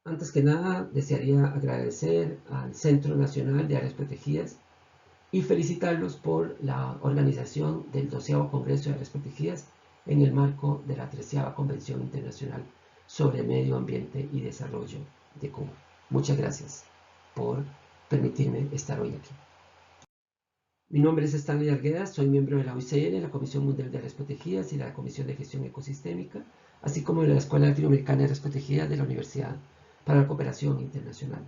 Antes que nada, desearía agradecer al Centro Nacional de Áreas Protegidas y felicitarlos por la organización del 12º Congreso de Áreas Protegidas en el marco de la 13ª Convención Internacional sobre Medio Ambiente y Desarrollo de Cuba. Muchas gracias por permitirme estar hoy aquí. Mi nombre es Stanley Arguedas, soy miembro de la OICN, la Comisión Mundial de Áreas Protegidas y la Comisión de Gestión Ecosistémica, así como de la Escuela Latinoamericana de Áreas Protegidas de la Universidad para la Cooperación Internacional.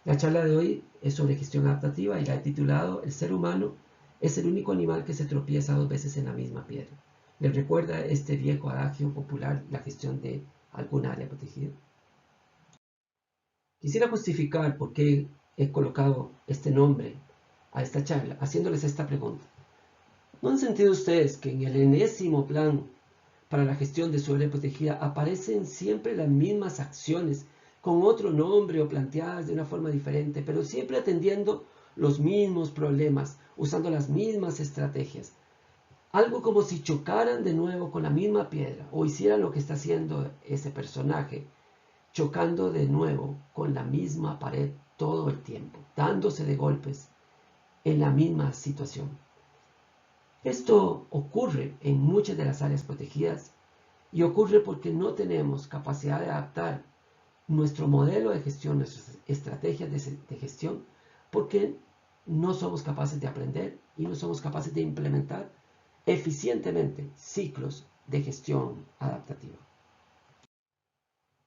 La charla de hoy es sobre gestión adaptativa y la he titulado El ser humano es el único animal que se tropieza 2 veces en la misma piedra. ¿Les recuerda este viejo adagio popular la gestión de algún área protegida? Quisiera justificar por qué he colocado este nombre a esta charla, haciéndoles esta pregunta. ¿No han sentido ustedes que en el enésimo plan para la gestión de su área protegida aparecen siempre las mismas acciones con otro nombre o planteadas de una forma diferente, pero siempre atendiendo los mismos problemas, usando las mismas estrategias? Algo como si chocaran de nuevo con la misma piedra o hicieran lo que está haciendo ese personaje, chocando de nuevo con la misma pared todo el tiempo, dándose de golpes en la misma situación. Esto ocurre en muchas de las áreas protegidas y ocurre porque no tenemos capacidad de adaptar nuestro modelo de gestión, nuestras estrategias de gestión, porque no somos capaces de aprender y no somos capaces de implementar eficientemente ciclos de gestión adaptativa.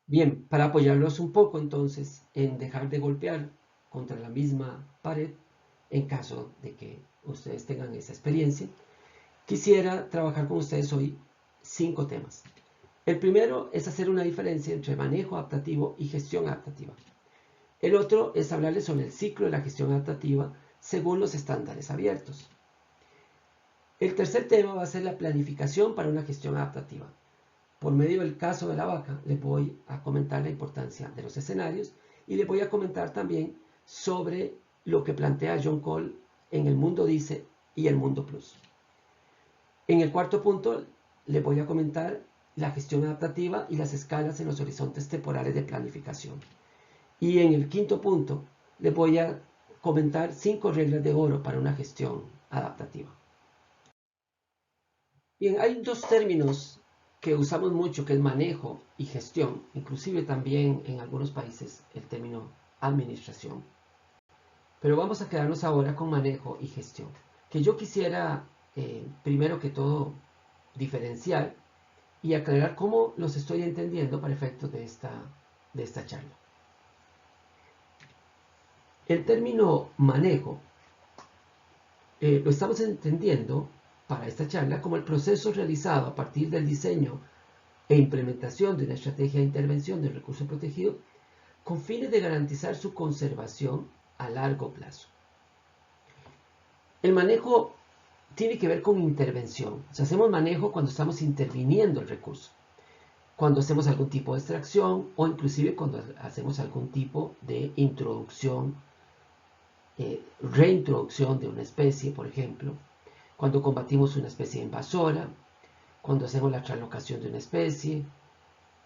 Bien, para apoyarlos un poco entonces en dejar de golpear contra la misma pared, en caso de que ustedes tengan esa experiencia, quisiera trabajar con ustedes hoy 5 temas. El primero es hacer una diferencia entre manejo adaptativo y gestión adaptativa. El otro es hablarles sobre el ciclo de la gestión adaptativa según los estándares abiertos. El tercer tema va a ser la planificación para una gestión adaptativa. Por medio del caso de la vaca, les voy a comentar la importancia de los escenarios y les voy a comentar también sobre lo que plantea John Cole en El Mundo Dice y El Mundo Plus. En el cuarto punto, les voy a comentar la gestión adaptativa y las escalas en los horizontes temporales de planificación. Y en el quinto punto, les voy a comentar 5 reglas de oro para una gestión adaptativa. Bien, hay 2 términos que usamos mucho, que es manejo y gestión, inclusive también en algunos países el término administración. Pero vamos a quedarnos ahora con manejo y gestión, que yo quisiera primero que todo diferenciar y aclarar cómo los estoy entendiendo para efectos de esta charla. El término manejo lo estamos entendiendo para esta charla como el proceso realizado a partir del diseño e implementación de una estrategia de intervención del recurso protegido con fines de garantizar su conservación a largo plazo. El manejo tiene que ver con intervención. O sea, hacemos manejo cuando estamos interviniendo el recurso, cuando hacemos algún tipo de extracción o inclusive cuando hacemos algún tipo de introducción, reintroducción de una especie, por ejemplo, cuando combatimos una especie invasora, cuando hacemos la translocación de una especie,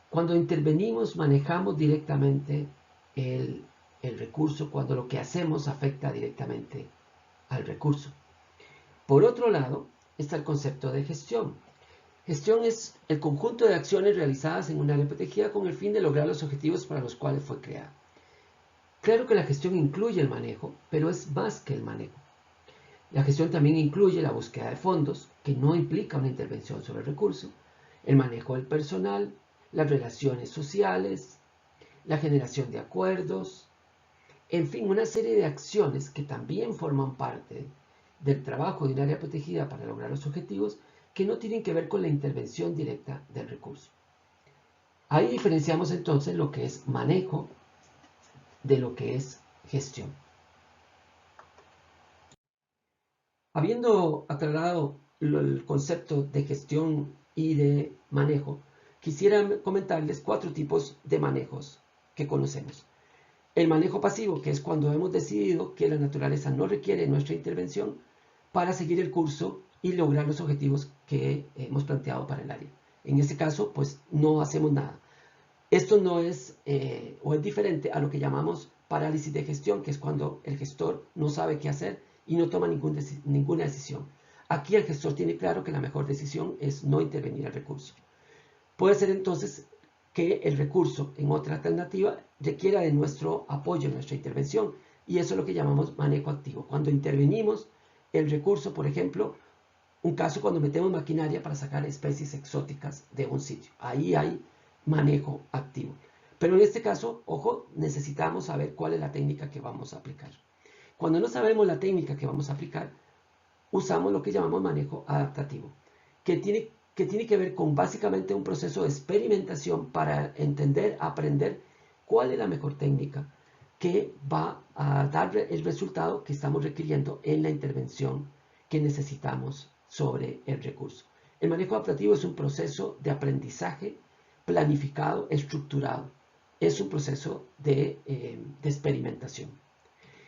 cuando intervenimos, manejamos directamente el recurso, cuando lo que hacemos afecta directamente al recurso. Por otro lado, está el concepto de gestión. Gestión es el conjunto de acciones realizadas en un área protegida con el fin de lograr los objetivos para los cuales fue creada. Claro que la gestión incluye el manejo, pero es más que el manejo. La gestión también incluye la búsqueda de fondos, que no implica una intervención sobre el recurso, el manejo del personal, las relaciones sociales, la generación de acuerdos, en fin, una serie de acciones que también forman parte del trabajo de un área protegida para lograr los objetivos que no tienen que ver con la intervención directa del recurso. Ahí diferenciamos entonces lo que es manejo de lo que es gestión. Habiendo aclarado el concepto de gestión y de manejo, quisiera comentarles 4 tipos de manejos que conocemos. El manejo pasivo, que es cuando hemos decidido que la naturaleza no requiere nuestra intervención para seguir el curso y lograr los objetivos que hemos planteado para el área. En este caso, pues no hacemos nada. Esto no es, o es diferente a lo que llamamos parálisis de gestión, que es cuando el gestor no sabe qué hacer y no toma ninguna decisión. Aquí el gestor tiene claro que la mejor decisión es no intervenir el recurso. Puede ser entonces que el recurso en otra alternativa requiera de nuestro apoyo, nuestra intervención, y eso es lo que llamamos manejo activo. Cuando intervenimos el recurso, por ejemplo, un caso cuando metemos maquinaria para sacar especies exóticas de un sitio. Ahí hay manejo activo. Pero en este caso, ojo, necesitamos saber cuál es la técnica que vamos a aplicar. Cuando no sabemos la técnica que vamos a aplicar, usamos lo que llamamos manejo adaptativo, que tiene que ver con básicamente un proceso de experimentación para entender, aprender cuál es la mejor técnica que va a dar el resultado que estamos requiriendo en la intervención que necesitamos sobre el recurso. El manejo adaptativo es un proceso de aprendizaje planificado, estructurado. Es un proceso de experimentación.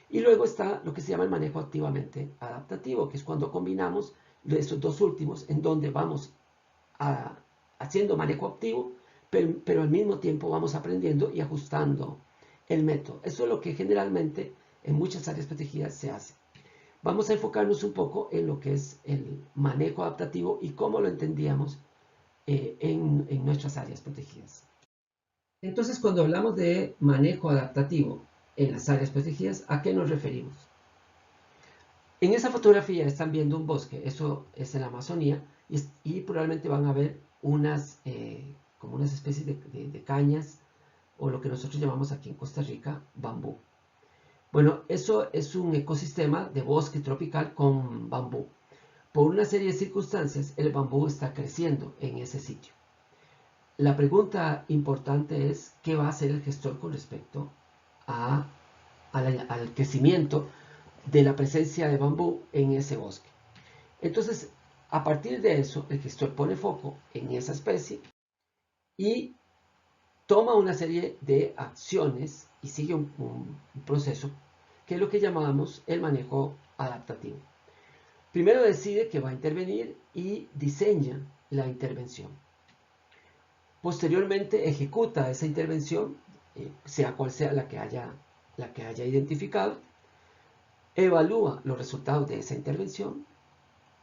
Y luego está lo que se llama el manejo activamente adaptativo, que es cuando combinamos estos dos últimos, en donde vamos haciendo manejo activo, pero al mismo tiempo vamos aprendiendo y ajustando el método. Eso es lo que generalmente en muchas áreas protegidas se hace. Vamos a enfocarnos un poco en lo que es el manejo adaptativo y cómo lo entendíamos en nuestras áreas protegidas. Entonces, cuando hablamos de manejo adaptativo en las áreas protegidas, ¿a qué nos referimos? En esa fotografía están viendo un bosque, eso es en la Amazonía, y probablemente van a ver como unas especies de cañas, o lo que nosotros llamamos aquí en Costa Rica, bambú. Bueno, eso es un ecosistema de bosque tropical con bambú. Por una serie de circunstancias, el bambú está creciendo en ese sitio. La pregunta importante es, ¿qué va a hacer el gestor con respecto al crecimiento de la presencia de bambú en ese bosque? Entonces, a partir de eso, el gestor pone foco en esa especie y toma una serie de acciones y sigue un proceso que es lo que llamamos el manejo adaptativo. Primero decide que va a intervenir y diseña la intervención. Posteriormente ejecuta esa intervención, sea cual sea la que haya identificado, evalúa los resultados de esa intervención,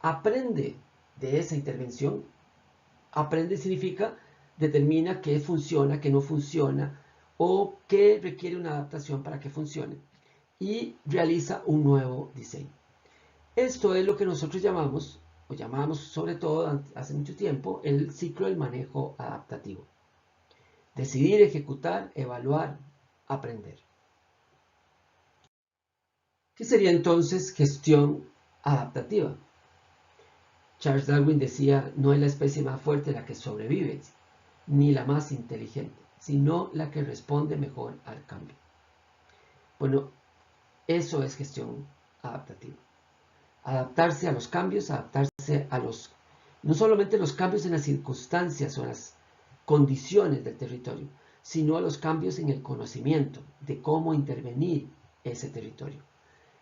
aprende de esa intervención. Aprende significa determina qué funciona, qué no funciona o qué requiere una adaptación para que funcione y realiza un nuevo diseño. Esto es lo que nosotros llamamos, o llamamos sobre todo hace mucho tiempo, el ciclo del manejo adaptativo. Decidir, ejecutar, evaluar, aprender. ¿Qué sería entonces gestión adaptativa? Charles Darwin decía, no es la especie más fuerte la que sobrevive, ni la más inteligente, sino la que responde mejor al cambio. Bueno, eso es gestión adaptativa. Adaptarse a los cambios, adaptarse a no solamente los cambios en las circunstancias o las condiciones del territorio, sino a los cambios en el conocimiento de cómo intervenir ese territorio.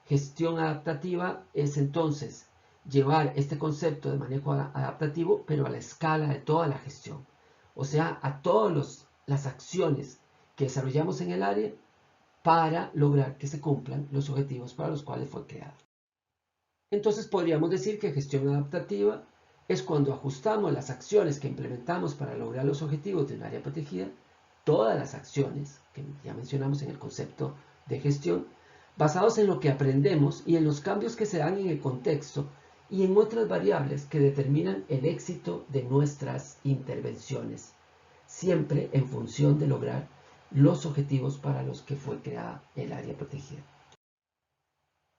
Gestión adaptativa es entonces llevar este concepto de manejo adaptativo, pero a la escala de toda la gestión. O sea, a todas las acciones que desarrollamos en el área para lograr que se cumplan los objetivos para los cuales fue creado. Entonces podríamos decir que gestión adaptativa es cuando ajustamos las acciones que implementamos para lograr los objetivos de un área protegida, todas las acciones que ya mencionamos en el concepto de gestión, basados en lo que aprendemos y en los cambios que se dan en el contexto y en otras variables que determinan el éxito de nuestras intervenciones, siempre en función de lograr los objetivos para los que fue creada el área protegida.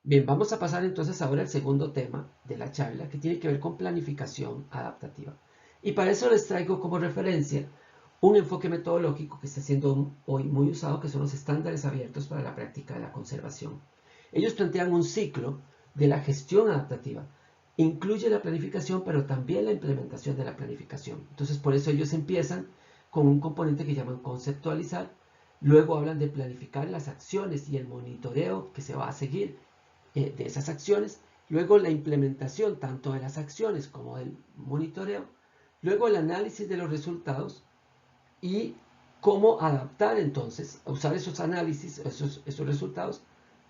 Bien, vamos a pasar entonces ahora al segundo tema de la charla, que tiene que ver con planificación adaptativa. Y para eso les traigo como referencia un enfoque metodológico que está siendo hoy muy usado, que son los estándares abiertos para la práctica de la conservación. Ellos plantean un ciclo de la gestión adaptativa. Incluye la planificación, pero también la implementación de la planificación. Entonces, por eso ellos empiezan con un componente que llaman conceptualizar. Luego hablan de planificar las acciones y el monitoreo que se va a seguir de esas acciones. Luego la implementación tanto de las acciones como del monitoreo. Luego el análisis de los resultados y cómo adaptar entonces, usar esos análisis, esos resultados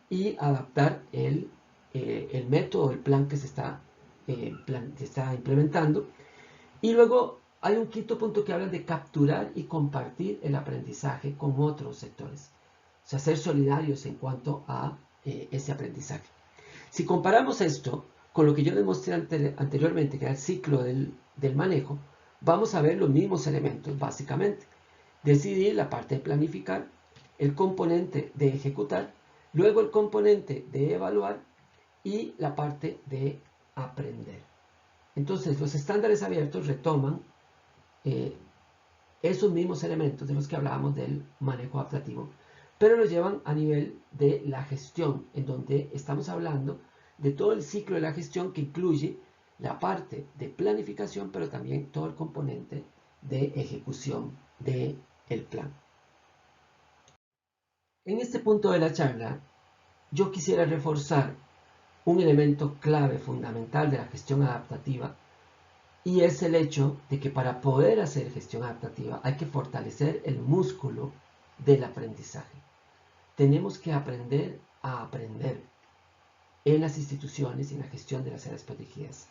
y adaptar el método, el plan que se está implementando. Y luego hay un quinto punto que habla de capturar y compartir el aprendizaje con otros sectores. O sea, ser solidarios en cuanto a ese aprendizaje. Si comparamos esto con lo que yo demostré anteriormente, que era el ciclo del manejo, vamos a ver los mismos elementos básicamente. Decidir, la parte de planificar, el componente de ejecutar, luego el componente de evaluar y la parte de aprender. Entonces, los estándares abiertos retoman esos mismos elementos de los que hablábamos del manejo adaptativo, pero los llevan a nivel de la gestión, en donde estamos hablando de todo el ciclo de la gestión que incluye la parte de planificación, pero también todo el componente de ejecución del plan. En este punto de la charla, yo quisiera reforzar un elemento clave fundamental de la gestión adaptativa, y es el hecho de que para poder hacer gestión adaptativa hay que fortalecer el músculo del aprendizaje. Tenemos que aprender a aprender en las instituciones y en la gestión de las áreas protegidas.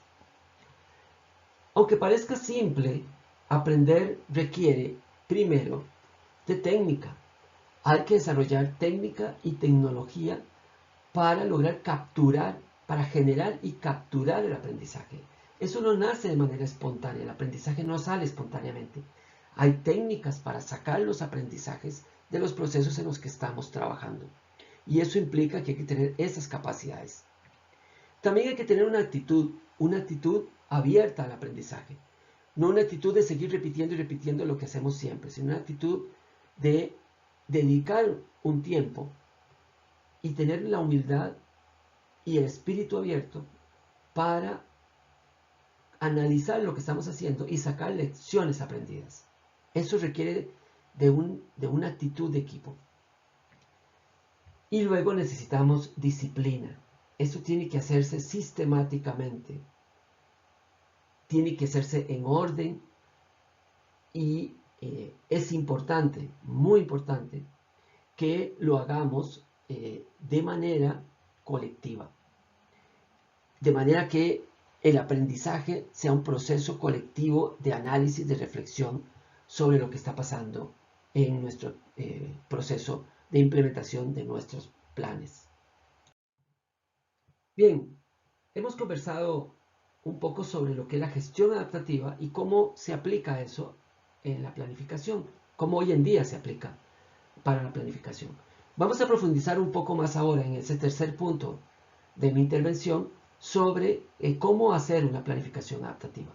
Aunque parezca simple, aprender requiere, primero, de técnica. Hay que desarrollar técnica y tecnología para lograr capturar, para generar y capturar el aprendizaje. Eso no nace de manera espontánea, el aprendizaje no sale espontáneamente. Hay técnicas para sacar los aprendizajes de los procesos en los que estamos trabajando. Y eso implica que hay que tener esas capacidades. También hay que tener una actitud abierta al aprendizaje. No una actitud de seguir repitiendo y repitiendo lo que hacemos siempre, sino una actitud de dedicar un tiempo y tener la humildad y el espíritu abierto para analizar lo que estamos haciendo y sacar lecciones aprendidas. Eso requiere de una actitud de equipo. Y luego necesitamos disciplina. Eso tiene que hacerse sistemáticamente. Tiene que hacerse en orden y es importante, muy importante, que lo hagamos de manera colectiva. De manera que el aprendizaje sea un proceso colectivo de análisis, de reflexión sobre lo que está pasando en nuestro proceso de implementación de nuestros planes. Bien, hemos conversado un poco sobre lo que es la gestión adaptativa y cómo se aplica eso en la planificación, cómo hoy en día se aplica para la planificación. Vamos a profundizar un poco más ahora en ese tercer punto de mi intervención sobre cómo hacer una planificación adaptativa.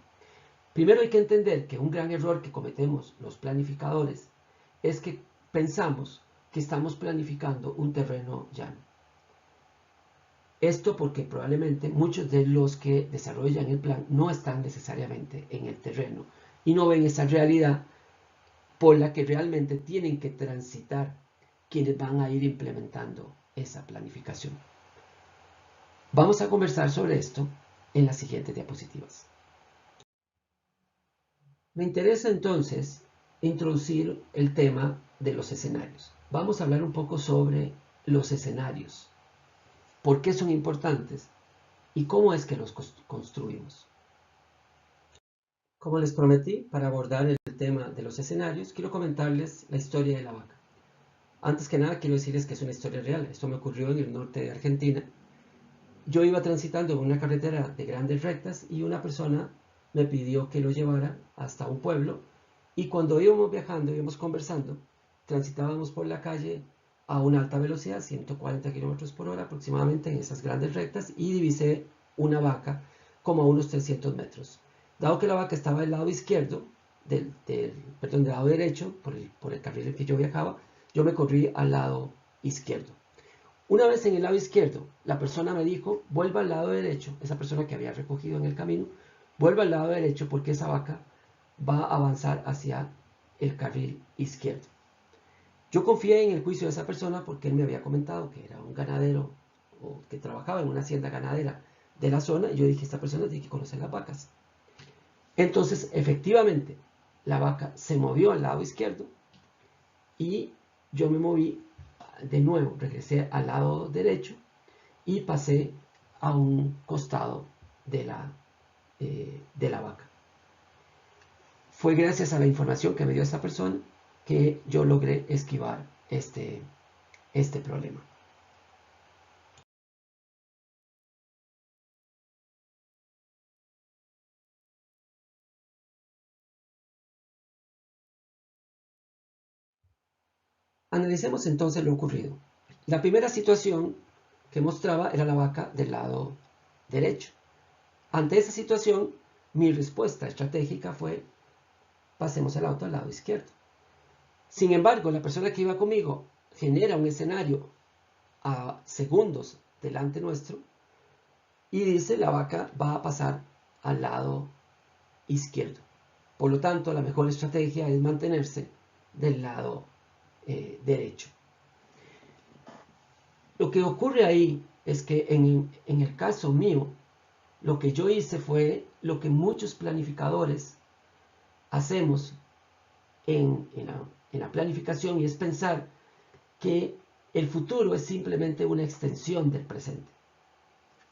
Primero hay que entender que un gran error que cometemos los planificadores es que pensamos que estamos planificando un terreno llano. Esto porque probablemente muchos de los que desarrollan el plan no están necesariamente en el terreno y no ven esa realidad por la que realmente tienen que transitar quienes van a ir implementando esa planificación. Vamos a conversar sobre esto en las siguientes diapositivas. Me interesa entonces introducir el tema de los escenarios. Vamos a hablar un poco sobre los escenarios, por qué son importantes y cómo es que los construimos. Como les prometí, para abordar el tema de los escenarios, quiero comentarles la historia de la vaca. Antes que nada, quiero decirles que es una historia real. Esto me ocurrió en el norte de Argentina. Yo iba transitando en una carretera de grandes rectas y una persona me pidió que lo llevara hasta un pueblo, y cuando íbamos viajando, íbamos conversando, transitábamos por la calle a una alta velocidad, 140 km por hora aproximadamente en esas grandes rectas, y divisé una vaca como a unos 300 metros. Dado que la vaca estaba del lado izquierdo, del lado derecho, por el carril en que yo viajaba, yo me corrí al lado izquierdo. Una vez en el lado izquierdo, la persona me dijo, vuelva al lado derecho, esa persona que había recogido en el camino, vuelva al lado derecho porque esa vaca va a avanzar hacia el carril izquierdo. Yo confié en el juicio de esa persona porque él me había comentado que era un ganadero o que trabajaba en una hacienda ganadera de la zona, y yo dije, esta persona tiene que conocer las vacas. Entonces, efectivamente, la vaca se movió al lado izquierdo y yo me moví de nuevo, regresé al lado derecho y pasé a un costado de la vaca. Fue gracias a la información que me dio esta persona que yo logré esquivar este problema. Analicemos entonces lo ocurrido. La primera situación que mostraba era la vaca del lado derecho. Ante esa situación, mi respuesta estratégica fue: pasemos el auto al lado izquierdo. Sin embargo, la persona que iba conmigo genera un escenario a segundos delante nuestro y dice: la vaca va a pasar al lado izquierdo. Por lo tanto, la mejor estrategia es mantenerse del lado derecho. Lo que ocurre ahí es que en el caso mío, lo que yo hice fue lo que muchos planificadores hacemos en la planificación, y es pensar que el futuro es simplemente una extensión del presente.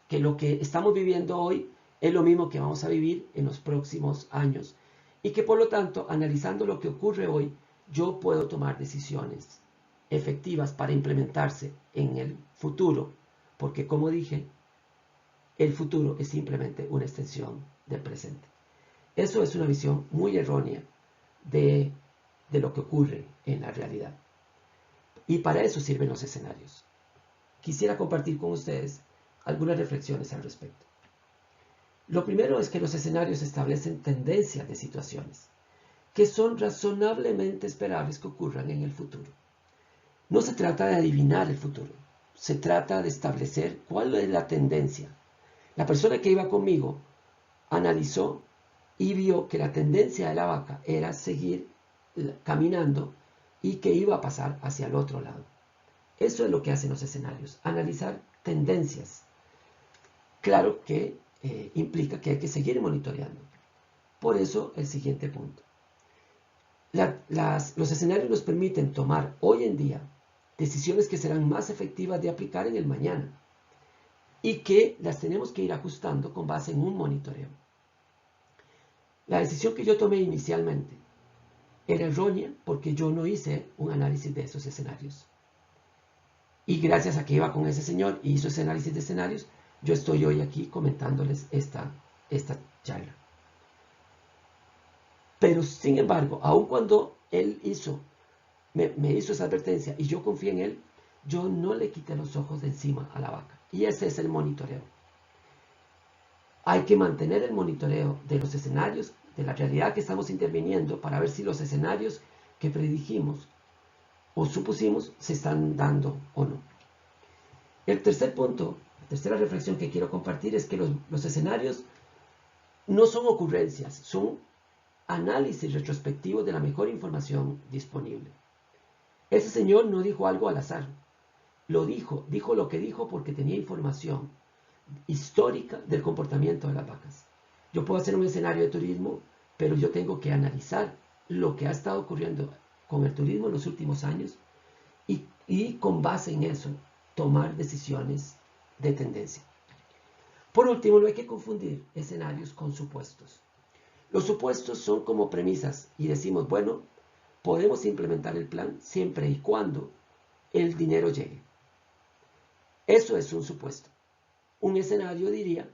Que lo que estamos viviendo hoy es lo mismo que vamos a vivir en los próximos años. Y que por lo tanto, analizando lo que ocurre hoy, yo puedo tomar decisiones efectivas para implementarse en el futuro. Porque como dije, el futuro es simplemente una extensión del presente. Eso es una visión muy errónea de lo que ocurre en la realidad. Y para eso sirven los escenarios. Quisiera compartir con ustedes algunas reflexiones al respecto. Lo primero es que los escenarios establecen tendencias de situaciones que son razonablemente esperables que ocurran en el futuro. No se trata de adivinar el futuro, se trata de establecer cuál es la tendencia. La persona que iba conmigo analizó y vio que la tendencia de la vaca era seguir caminando y que iba a pasar hacia el otro lado. Eso es lo que hacen los escenarios, analizar tendencias. Claro que implica que hay que seguir monitoreando. Por eso el siguiente punto. Los escenarios nos permiten tomar hoy en día decisiones que serán más efectivas de aplicar en el mañana y que las tenemos que ir ajustando con base en un monitoreo. La decisión que yo tomé inicialmente era errónea porque yo no hice un análisis de esos escenarios. Y gracias a que iba con ese señor y hizo ese análisis de escenarios, yo estoy hoy aquí comentándoles esta charla. Pero sin embargo, aun cuando él me hizo esa advertencia y yo confié en él, yo no le quité los ojos de encima a la vaca. Y ese es el monitoreo. Hay que mantener el monitoreo de los escenarios, de la realidad que estamos interviniendo, para ver si los escenarios que predijimos o supusimos se están dando o no. El tercer punto, la tercera reflexión que quiero compartir es que los escenarios no son ocurrencias, son análisis retrospectivos de la mejor información disponible. Ese señor no dijo algo al azar, dijo lo que dijo porque tenía información histórica del comportamiento de las vacas. Yo puedo hacer un escenario de turismo, pero yo tengo que analizar lo que ha estado ocurriendo con el turismo en los últimos años y con base en eso tomar decisiones de tendencia. Por último, no hay que confundir escenarios con supuestos. Los supuestos son como premisas y decimos, bueno, podemos implementar el plan siempre y cuando el dinero llegue. Eso es un supuesto. Un escenario diría,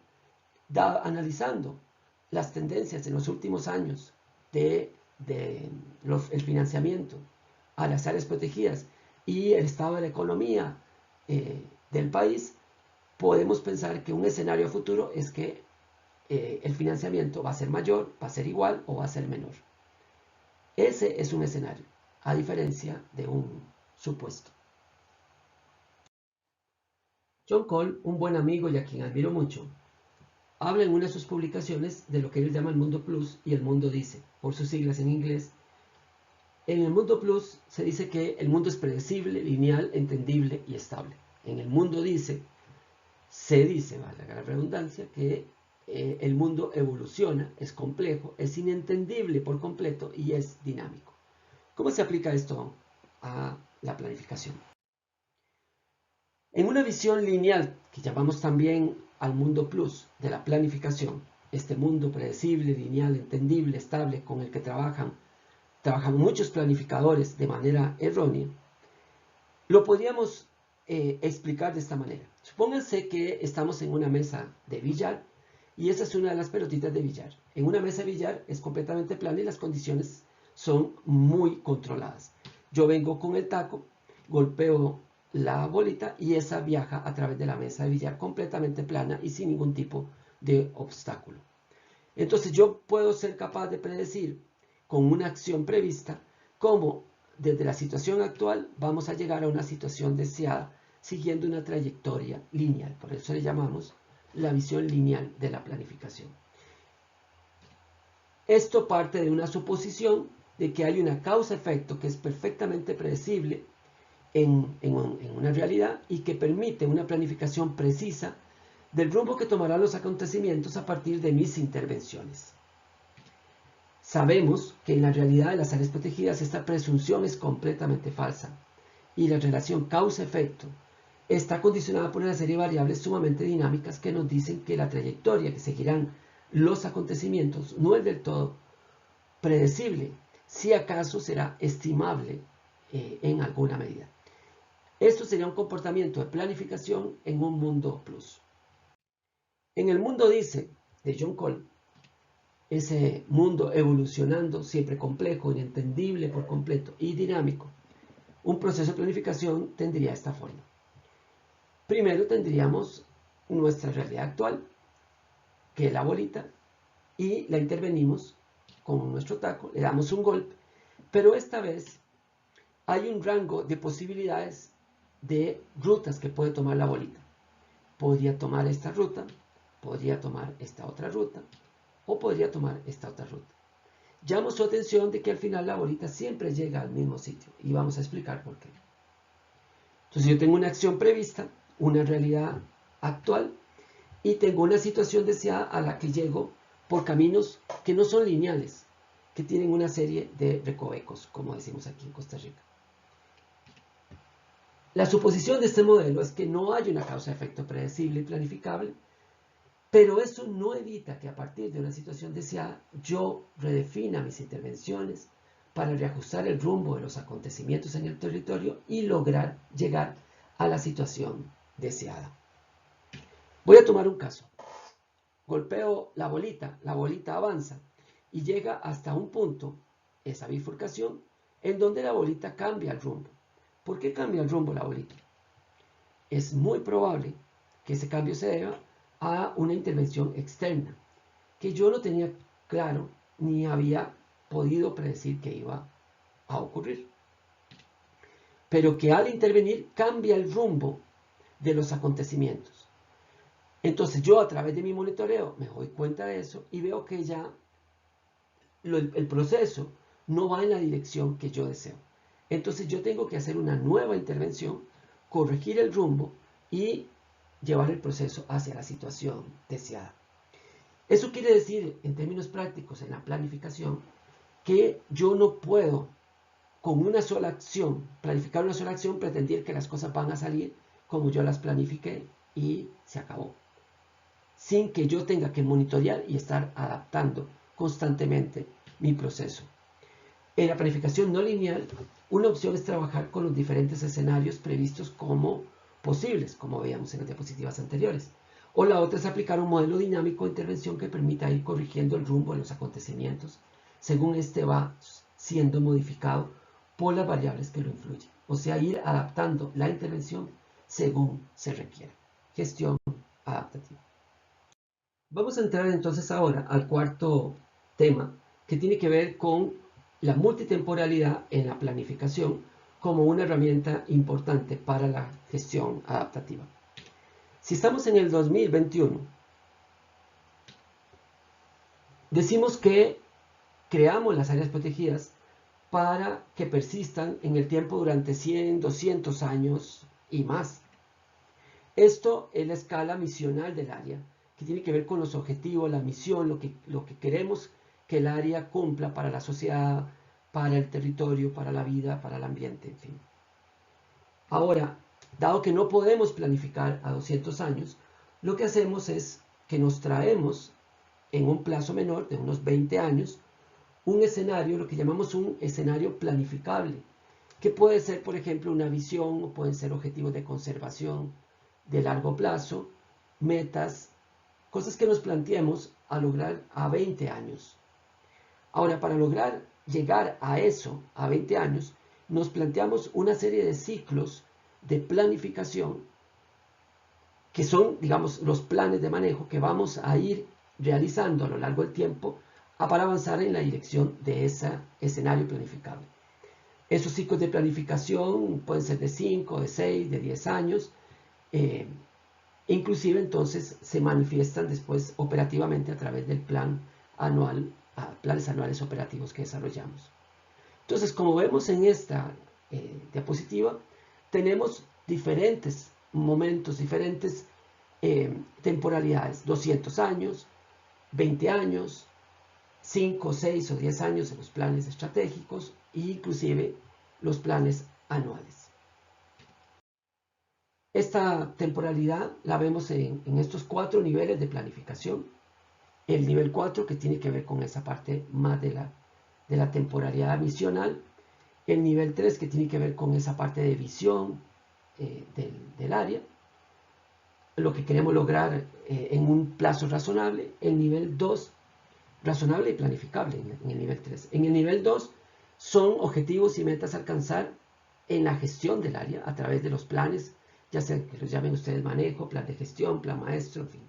analizando las tendencias en los últimos años del financiamiento a las áreas protegidas y el estado de la economía del país, podemos pensar que un escenario futuro es que el financiamiento va a ser mayor, va a ser igual o va a ser menor. Ese es un escenario, a diferencia de un supuesto. John Cole, un buen amigo y a quien admiro mucho, habla en una de sus publicaciones de lo que él llama el mundo plus y el mundo dice, por sus siglas en inglés. En el mundo plus se dice que el mundo es predecible, lineal, entendible y estable. En el mundo dice, se dice, valga la redundancia, que el mundo evoluciona, es complejo, es inentendible por completo y es dinámico. ¿Cómo se aplica esto a la planificación. En una visión lineal, que llamamos también al mundo plus de la planificación, este mundo predecible, lineal, entendible, estable, con el que trabajan muchos planificadores de manera errónea, lo podríamos explicar de esta manera. Supónganse que estamos en una mesa de billar y esa es una de las pelotitas de billar. En una mesa de billar es completamente plana y las condiciones son muy controladas. Yo vengo con el taco, golpeo la bolita y esa viaja a través de la mesa de billar completamente plana y sin ningún tipo de obstáculo. Entonces yo puedo ser capaz de predecir con una acción prevista cómo desde la situación actual vamos a llegar a una situación deseada siguiendo una trayectoria lineal. Por eso le llamamos la visión lineal de la planificación. Esto parte de una suposición de que hay una causa-efecto que es perfectamente predecible en una realidad y que permite una planificación precisa del rumbo que tomarán los acontecimientos a partir de mis intervenciones. Sabemos que en la realidad de las áreas protegidas esta presunción es completamente falsa y la relación causa-efecto está condicionada por una serie de variables sumamente dinámicas que nos dicen que la trayectoria que seguirán los acontecimientos no es del todo predecible, si acaso será estimable en alguna medida. Esto sería un comportamiento de planificación en un mundo plus. En el mundo dice de John Cole, ese mundo evolucionando, siempre complejo, inentendible por completo y dinámico, un proceso de planificación tendría esta forma. Primero tendríamos nuestra realidad actual, que es la bolita, y la intervenimos con nuestro taco, le damos un golpe, pero esta vez hay un rango de posibilidades de rutas que puede tomar la bolita. Podría tomar esta ruta, podría tomar esta otra ruta, o podría tomar esta otra ruta. Llamo su atención de que al final la bolita siempre llega al mismo sitio y vamos a explicar por qué. Entonces yo tengo una acción prevista, una realidad actual y tengo una situación deseada a la que llego por caminos que no son lineales, que tienen una serie de recovecos, como decimos aquí en Costa Rica. La suposición de este modelo es que no hay una causa-efecto predecible y planificable, pero eso no evita que a partir de una situación deseada yo redefina mis intervenciones para reajustar el rumbo de los acontecimientos en el territorio y lograr llegar a la situación deseada. Voy a tomar un caso. Golpeo la bolita avanza y llega hasta un punto, esa bifurcación, en donde la bolita cambia el rumbo. ¿Por qué cambia el rumbo la bolita? Es muy probable que ese cambio se deba a una intervención externa, que yo no tenía claro ni había podido predecir que iba a ocurrir. Pero que al intervenir cambia el rumbo de los acontecimientos. Entonces yo a través de mi monitoreo me doy cuenta de eso y veo que ya el proceso no va en la dirección que yo deseo. Entonces yo tengo que hacer una nueva intervención, corregir el rumbo y llevar el proceso hacia la situación deseada. Eso quiere decir, en términos prácticos, en la planificación, que yo no puedo, con una sola acción, planificar una sola acción, pretender que las cosas van a salir como yo las planifiqué y se acabó. Sin que yo tenga que monitorear y estar adaptando constantemente mi proceso. En la planificación no lineal, una opción es trabajar con los diferentes escenarios previstos como posibles, como veíamos en las diapositivas anteriores. O la otra es aplicar un modelo dinámico de intervención que permita ir corrigiendo el rumbo de los acontecimientos según este va siendo modificado por las variables que lo influyen. O sea, ir adaptando la intervención según se requiera. Gestión adaptativa. Vamos a entrar entonces ahora al cuarto tema, que tiene que ver con la multitemporalidad en la planificación como una herramienta importante para la gestión adaptativa. Si estamos en el 2021, decimos que creamos las áreas protegidas para que persistan en el tiempo durante 100, 200 años y más. Esto es la escala misional del área, que tiene que ver con los objetivos, la misión, lo que queremos que el área cumpla para la sociedad, para el territorio, para la vida, para el ambiente, en fin. Ahora, dado que no podemos planificar a 200 años, lo que hacemos es que nos traemos en un plazo menor de unos 20 años un escenario, lo que llamamos un escenario planificable, que puede ser, por ejemplo, una visión, o pueden ser objetivos de conservación de largo plazo, metas, cosas que nos planteemos a lograr a 20 años. Ahora, para lograr llegar a eso, a 20 años, nos planteamos una serie de ciclos de planificación que son, digamos, los planes de manejo que vamos a ir realizando a lo largo del tiempo para avanzar en la dirección de ese escenario planificable. Esos ciclos de planificación pueden ser de 5, de 6, de 10 años. Inclusive entonces se manifiestan después operativamente a través del plan anual, planes anuales operativos que desarrollamos. Entonces, como vemos en esta diapositiva, tenemos diferentes momentos, diferentes temporalidades, 200 años, 20 años, 5, 6 o 10 años en los planes estratégicos e inclusive los planes anuales. Esta temporalidad la vemos en estos 4 niveles de planificación. El nivel 4 que tiene que ver con esa parte más de la temporalidad misional. El nivel 3 que tiene que ver con esa parte de visión del área. Lo que queremos lograr en un plazo razonable. El nivel 2, razonable y planificable en el nivel 3. En el nivel 2 son objetivos y metas a alcanzar en la gestión del área a través de los planes, ya sea que los llamen ustedes manejo, plan de gestión, plan maestro, en fin.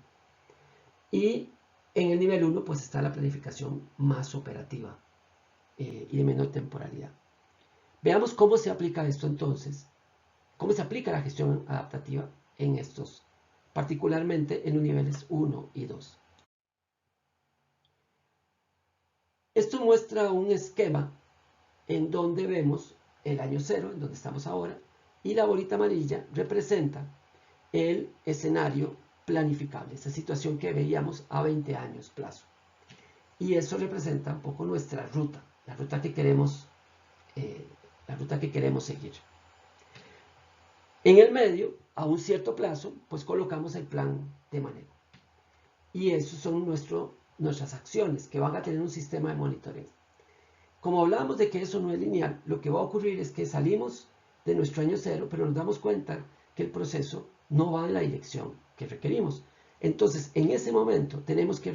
Y en el nivel 1 pues está la planificación más operativa y de menor temporalidad. Veamos cómo se aplica esto entonces, cómo se aplica la gestión adaptativa en estos, particularmente en los niveles 1 y 2. Esto muestra un esquema en donde vemos el año 0, en donde estamos ahora, y la bolita amarilla representa el escenario planificable, esa situación que veíamos a 20 años plazo. Y eso representa un poco nuestra ruta, la ruta que queremos seguir. En el medio, a un cierto plazo, pues colocamos el plan de manejo. Y esos son nuestras acciones que van a tener un sistema de monitoreo. Como hablábamos de que eso no es lineal, lo que va a ocurrir es que salimos de nuestro año 0, pero nos damos cuenta que el proceso no va en la dirección que requerimos. Entonces, en ese momento tenemos que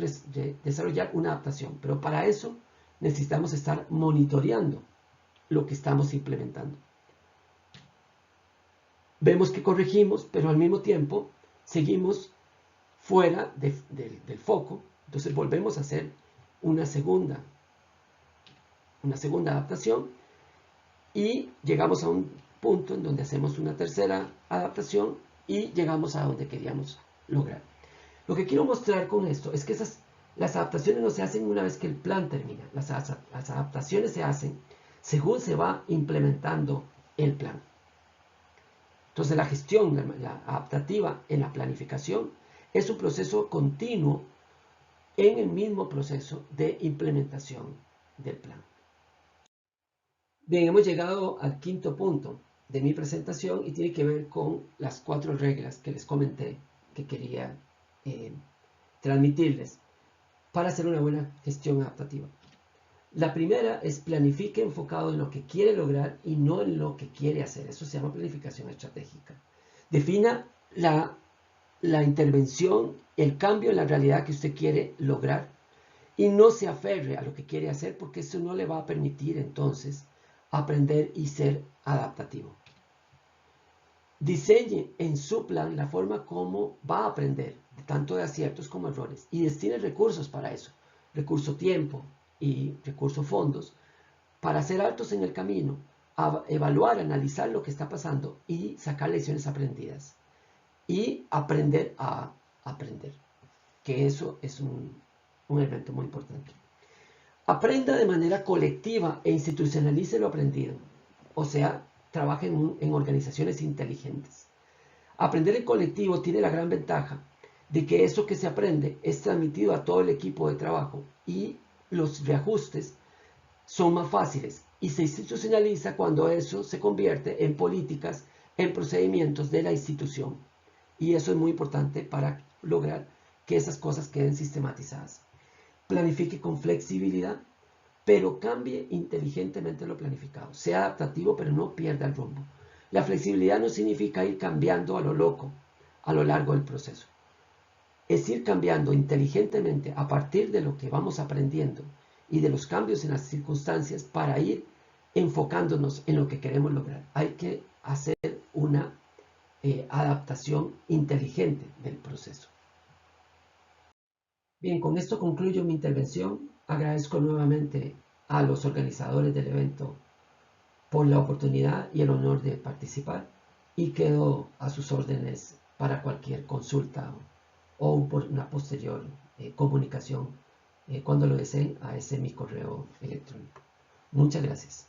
desarrollar una adaptación, pero para eso necesitamos estar monitoreando lo que estamos implementando. Vemos que corregimos, pero al mismo tiempo seguimos fuera del foco, entonces volvemos a hacer una segunda adaptación y llegamos a un punto en donde hacemos una tercera adaptación y llegamos a donde queríamos lograr. Lo que quiero mostrar con esto es que las adaptaciones no se hacen una vez que el plan termina. Las adaptaciones se hacen según se va implementando el plan. Entonces la gestión la adaptativa en la planificación es un proceso continuo en el mismo proceso de implementación del plan. Bien, hemos llegado al quinto punto de mi presentación y tiene que ver con las 4 reglas que les comenté que quería transmitirles para hacer una buena gestión adaptativa. La primera es planifique enfocado en lo que quiere lograr y no en lo que quiere hacer. Eso se llama planificación estratégica. Defina la intervención, el cambio en la realidad que usted quiere lograr y no se aferre a lo que quiere hacer porque eso no le va a permitir entonces aprender y ser adaptativo. Diseñe en su plan la forma como va a aprender, tanto de aciertos como errores, y destine recursos para eso, recurso tiempo y recurso fondos, para hacer altos en el camino, evaluar, analizar lo que está pasando y sacar lecciones aprendidas. Y aprender a aprender, que eso es un elemento muy importante. Aprenda de manera colectiva e institucionalice lo aprendido, o sea, trabaje en organizaciones inteligentes. Aprender en colectivo tiene la gran ventaja de que eso que se aprende es transmitido a todo el equipo de trabajo y los reajustes son más fáciles y se institucionaliza cuando eso se convierte en políticas, en procedimientos de la institución. Y eso es muy importante para lograr que esas cosas queden sistematizadas. Planifique con flexibilidad, pero cambie inteligentemente lo planificado. Sea adaptativo, pero no pierda el rumbo. La flexibilidad no significa ir cambiando a lo loco a lo largo del proceso. Es ir cambiando inteligentemente a partir de lo que vamos aprendiendo y de los cambios en las circunstancias para ir enfocándonos en lo que queremos lograr. Hay que hacer una adaptación inteligente del proceso. Bien, con esto concluyo mi intervención. Agradezco nuevamente a los organizadores del evento por la oportunidad y el honor de participar y quedo a sus órdenes para cualquier consulta o por una posterior comunicación cuando lo deseen a ese mi correo electrónico. Muchas gracias.